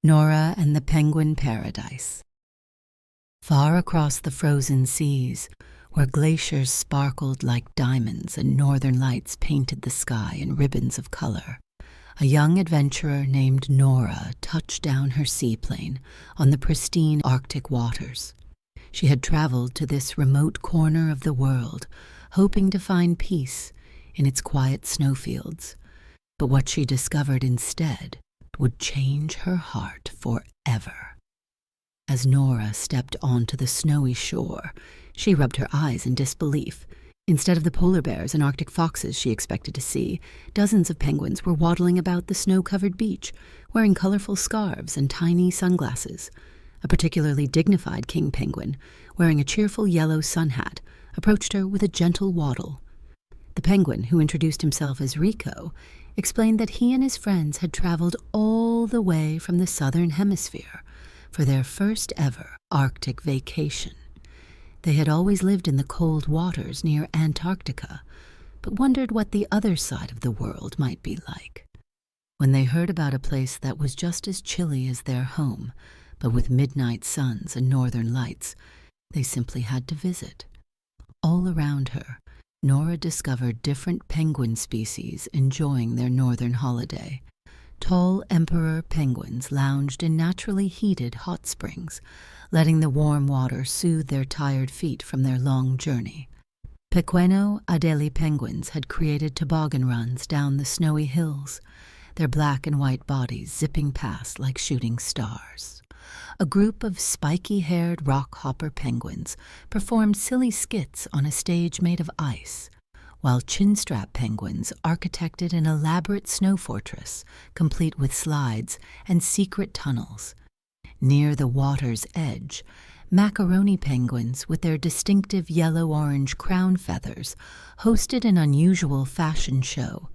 Norah and the Penguin Paradise. Far across the frozen seas, where glaciers sparkled like diamonds and northern lights painted the sky in ribbons of color, a young adventurer named Norah touched down her seaplane on the pristine Arctic waters. She had traveled to this remote corner of the world, hoping to find peace in its quiet snowfields. But what she discovered instead would change her heart forever. As Norah stepped onto the snowy shore, she rubbed her eyes in disbelief. Instead of the polar bears and Arctic foxes she expected to see, dozens of penguins were waddling about the snow-covered beach, wearing colorful scarves and tiny sunglasses. A particularly dignified king penguin, wearing a cheerful yellow sun hat, approached her with a gentle waddle. The penguin, who introduced himself as Rico, explained that he and his friends had traveled all the way from the Southern Hemisphere for their first ever Arctic vacation. They had always lived in the cold waters near Antarctica, but wondered what the other side of the world might be like. When they heard about a place that was just as chilly as their home, but with midnight suns and northern lights, they simply had to visit. All around her, Norah discovered different penguin species enjoying their northern holiday. Tall emperor penguins lounged in naturally heated hot springs, letting the warm water soothe their tired feet from their long journey. Pequeno Adélie penguins had created toboggan runs down the snowy hills, their black and white bodies zipping past like shooting stars. A group of spiky-haired Rockhopper penguins performed silly skits on a stage made of ice, while chinstrap penguins architected an elaborate snow fortress, complete with slides and secret tunnels. Near the water's edge, macaroni penguins with their distinctive yellow-orange crown feathers hosted an unusual fashion show,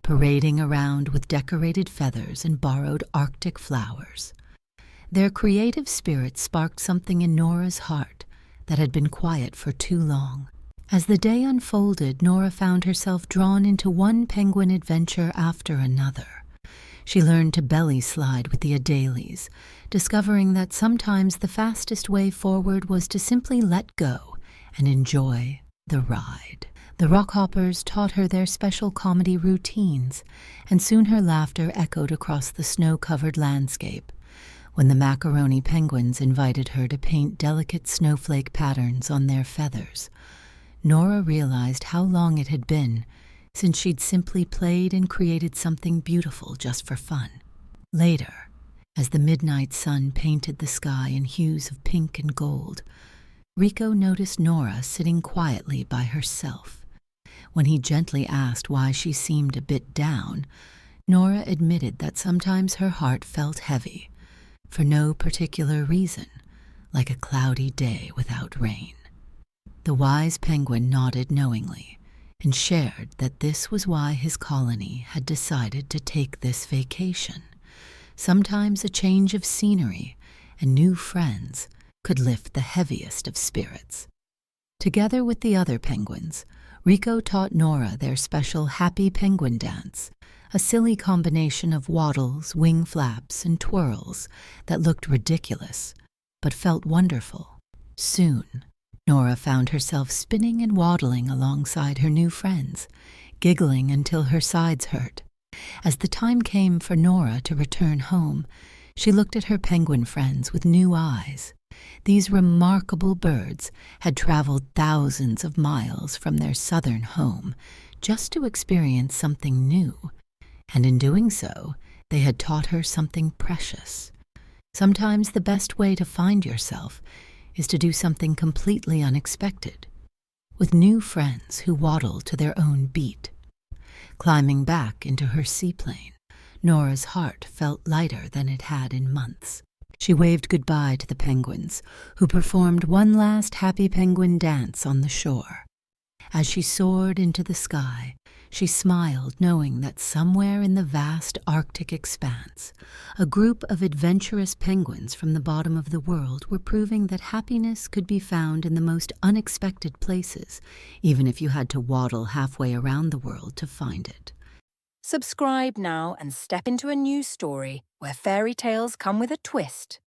parading around with decorated feathers and borrowed Arctic flowers. Their creative spirit sparked something in Norah's heart that had been quiet for too long. As the day unfolded, Norah found herself drawn into one penguin adventure after another. She learned to belly slide with the Adélies, discovering that sometimes the fastest way forward was to simply let go and enjoy the ride. The Rockhoppers taught her their special comedy routines, and soon her laughter echoed across the snow-covered landscape. When the macaroni penguins invited her to paint delicate snowflake patterns on their feathers, Norah realized how long it had been since she'd simply played and created something beautiful just for fun. Later, as the midnight sun painted the sky in hues of pink and gold, Rico noticed Norah sitting quietly by herself. When he gently asked why she seemed a bit down, Norah admitted that sometimes her heart felt heavy, for no particular reason, like a cloudy day without rain. The wise penguin nodded knowingly and shared that this was why his colony had decided to take this vacation. Sometimes a change of scenery and new friends could lift the heaviest of spirits. Together with the other penguins, Rico taught Norah their special happy penguin dance, a silly combination of waddles, wing flaps, and twirls that looked ridiculous, but felt wonderful. Soon, Norah found herself spinning and waddling alongside her new friends, giggling until her sides hurt. As the time came for Norah to return home, she looked at her penguin friends with new eyes. These remarkable birds had traveled thousands of miles from their southern home just to experience something new, and in doing so, they had taught her something precious. Sometimes the best way to find yourself is to do something completely unexpected, with new friends who waddle to their own beat. Climbing back into her seaplane, Norah's heart felt lighter than it had in months. She waved goodbye to the penguins, who performed one last happy penguin dance on the shore. As she soared into the sky, she smiled, knowing that somewhere in the vast Arctic expanse, a group of adventurous penguins from the bottom of the world were proving that happiness could be found in the most unexpected places, even if you had to waddle halfway around the world to find it. Subscribe now and step into a new story where fairy tales come with a twist.